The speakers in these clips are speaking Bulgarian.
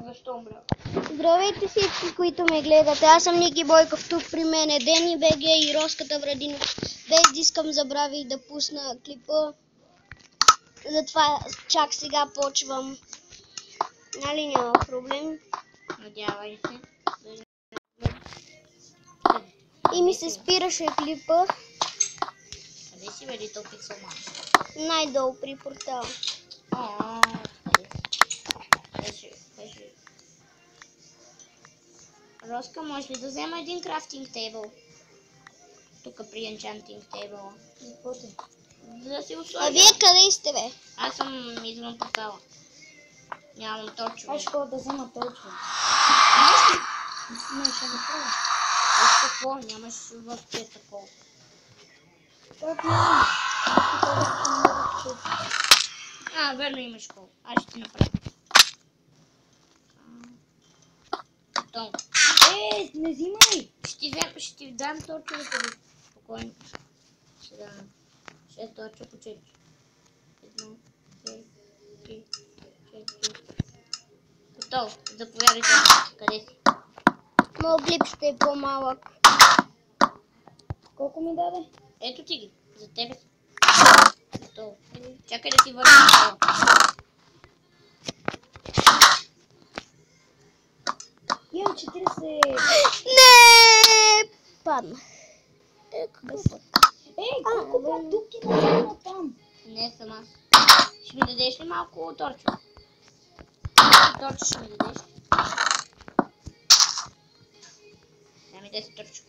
Защо умря? Здравейте всички, които ме гледате. Аз съм Ники Бойков, тук при мен е Дени БГ и Роската Врадинов. Без да искам, забравих да пусна клипа. Затова чак сега почвам. Нали няма проблем? Надявай се. И ми се спираше клипа. Къде си бе, Little Pixel Master? Най-долу при портала. Роска, може ли да взема един крафтинг тейбъл? Тук при enchanting тейбъла. Да си условя. А вие къде сте, бе? Аз съм извън портала. Нямам точно. Аз ще да взема точно. Нямаш какво? Нямаш в те такова. Как нямам? Верно имаш кол. Аз ще ти направя. Том. Не взимай! Ще ти дам точката. Спокойно. Ще дам 6 точка по 4. 1, 2, 3, 4. Готово. Заповядайте. Къде си? Моят клип ще е по-малък. Колко ми даде? Ето ти ги. За тебе. Готово. Чакай да си върна това. Имам 40... Не! Падна. колко продукти да взема там? Не съм аз. Ще ми дадеш ли малко торчо? Торчо ще ми дадеш ли? Дай ми 10 торчо.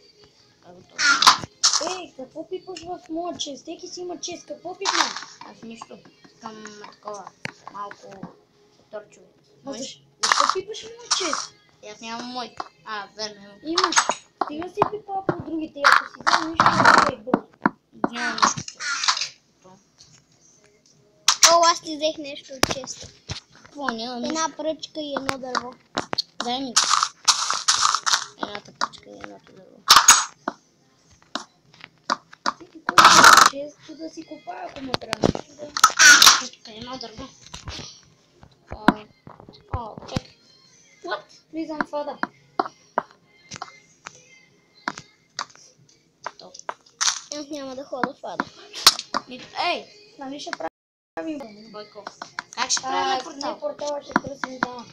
Какво пипаш в моя чест? Всеки си има чест. Какво пипна? Аз нищо. Искам такова. Малко торчо. Защо пипаш в моя чест? Аз нямам мой. Верно. Имаш. Стига си пипа по другите. Ако си взема нищо, не е бързо. Нямам нищо. Аз ти взех нещо от честа. Какво? Нямам нищо. Една пръчка и едно дърво. Дай ми. Едната пръчка и едното дърво. Всеки който има чест, да си копая, ако му трябва нещо да... Пръчка и едно дърво. Чакай. What? Влизам в ада. Аз няма да ходя в ада. Ей! Нали ще правим... Бойко. Как ще правим портал? Не портала, ще търсим дама.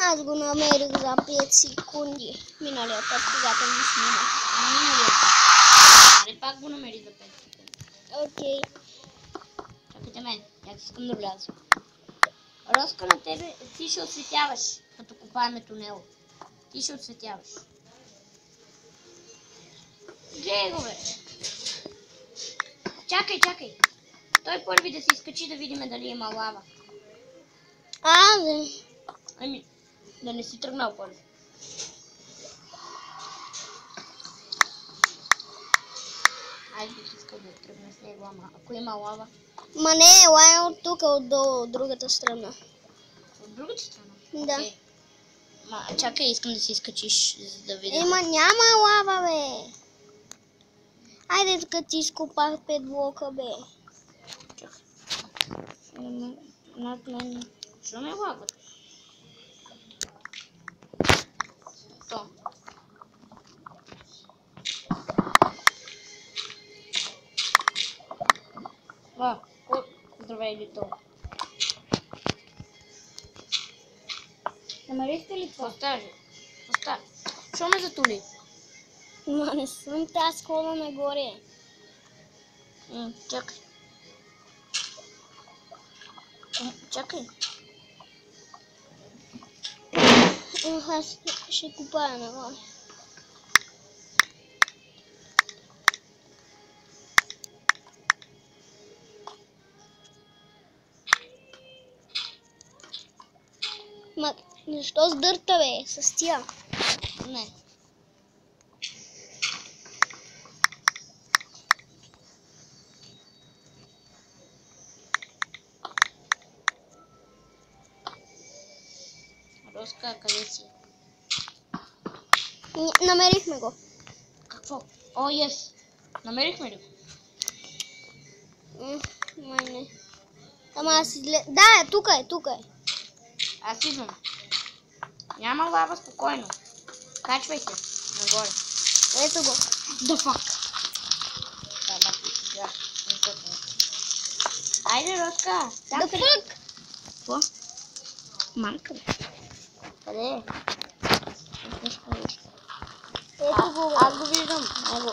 Аз го намерих за 5 секунди. Миналия път, когато ми снимах. Аре пак го намери за 5 секунди. Окей. Чакайте мен. Аз искам да вляза. Роска, на тебе ти ще осветяваш, като копаеме тунел. Ти ще осветяваш. Гледай го, бе. Чакай. Той първи да се изкачи да видим дали има лава. Бе. Ами, да не си тръгнал първи. Аз бих искал да тръгна с него, ама ако има лава. Ма не, лая от тук, от другата страна. От другата страна? Да. Okay. Чакай, искам да си изкачиш, за да видя. Няма лава, бе. Айде, тук ти изкопах 5 блока, бе. Чакай. Над мен. Що ме лагат? То. Здравей, Лито. Намерихте ли това? Остави. Що ме затули? Ма не съм тази хода нагоре. Чакай. Чакай. Аз ще купая нагоре. Ма, защо с дърта, бе? С тия? Не. Роска, къде си? Намерихме го. Какво? Намерихме ли го? Май не. Ама аз излез... Да, тук е. Аз идвам. Няма лава, спокойно. Качвай се. Нагоре. Ето го. Да фак. Айде, Роска. Да фак! Какво? Мамка. Къде е? Ето го. Аз го виждам. Ево.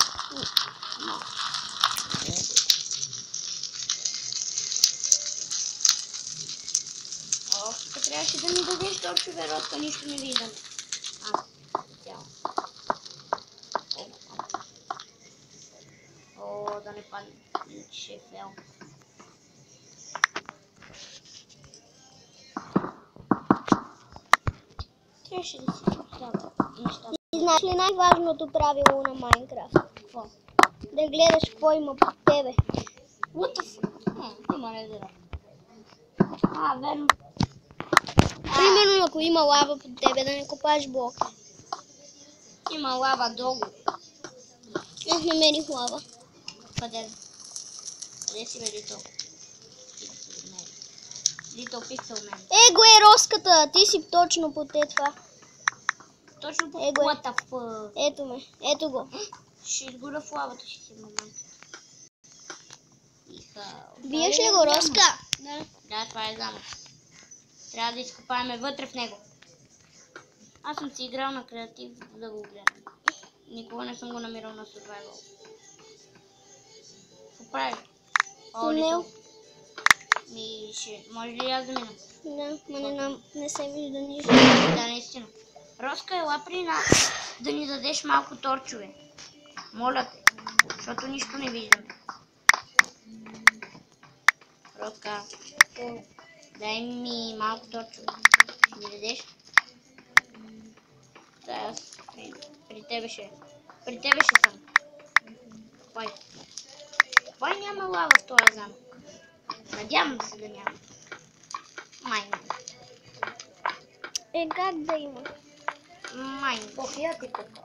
Тук трябваше да ми дадеш торчове, Роска, нищо не виждам. Цяло. О, да не падне. Ще е фел. Трябваше да си поставя нещата. И знаеш ли най-важното правило на Майнкрафт? Какво? Да гледаш какво има под тебе. What the fuck? Има резерва. Верно. Примерно, ако има лава под тебе, да не копаш блок. Има лава долу. Аз намерих лава. Къде? Къде си бе, Литъл? Литъл Пиксел мен. Го е Роската, ти си точно под това. Точно по What what the fuck? Ето ме, ето го. Ще изгоря в лавата, ще си момент. Биеш ли го, Роска? Да, това е замък. Трябва да изкопаеме вътре в него. Аз съм си играл на креатив, да го гледам. Никога не съм го намирал на survival. Какво прави? Тунел. Може ли аз да мина? Да, не се вижда нищо. Да, наистина. Роска, ела при нас да ни дадеш малко торчове. Моля те, защото нищо не виждам. Роска, дай ми малко торчове. Ще ми дадеш? Да, аз при тебе ще съм. Кой няма лава в този замък? Надявам се да няма. Майна. Как да има? Майна. Похия ти купа.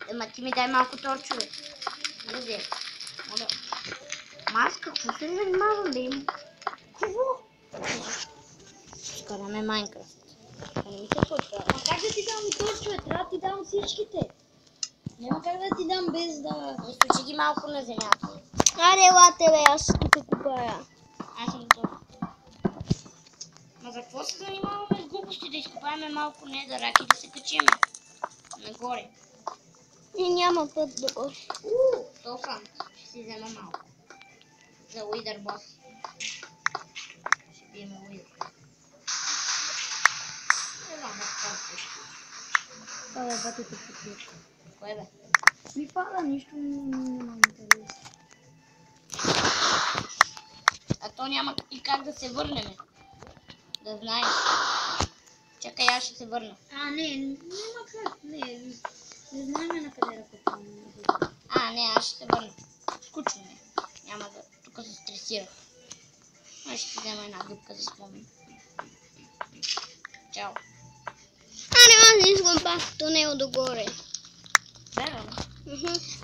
Ема ти ми дай малко торчове. Моля. Аз какво се занимавам, бе им? Какво? Скараме Майнкрафт. Не ми се случва. А как да ти дам торчове? Трябва да ти дам всичките. Няма как да ти дам без да... Изключи ги малко на земята. Аре, елате, бе, аз тук купая. Аз съм готов. Ма за какво се занимаваме с глупости? Да изкопаваме малко недърак и да се качим нагоре. И няма път да го. Тофан. Ще си взема малко. За Уидър бос. Ще биеме Уидър. Не знам какво ще. Това е батите приключи. Кое бе? Ми пада, нищо няма къде. А то няма и как да се върнем. Да знаеш. Чакай, аз ще се върна. Няма как. Не знаем на къде да купам. Не, аз ще се върна. Скучно ми. Няма да... Тук се стресирах. Аз ще взема една дупка за спомен. Чао. Аре, аз не искам пак тунел догоре. Верно.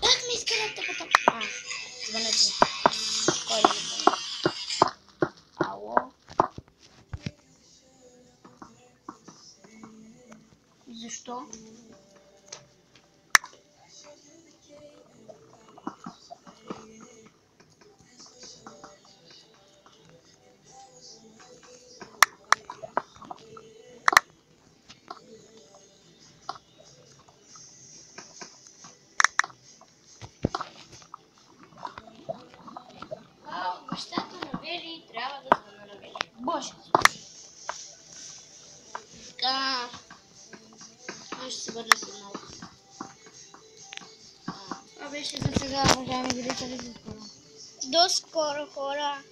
Пак ми изкарате като... Звънете. Кой да ми звъни? Ало? Защо? Бащата на Вели трябва да звъна на Вели. Боже! Така... Аз ще се върна след малко. Това беше за сега, уважаеми зрители, за скоро. До скоро, хора.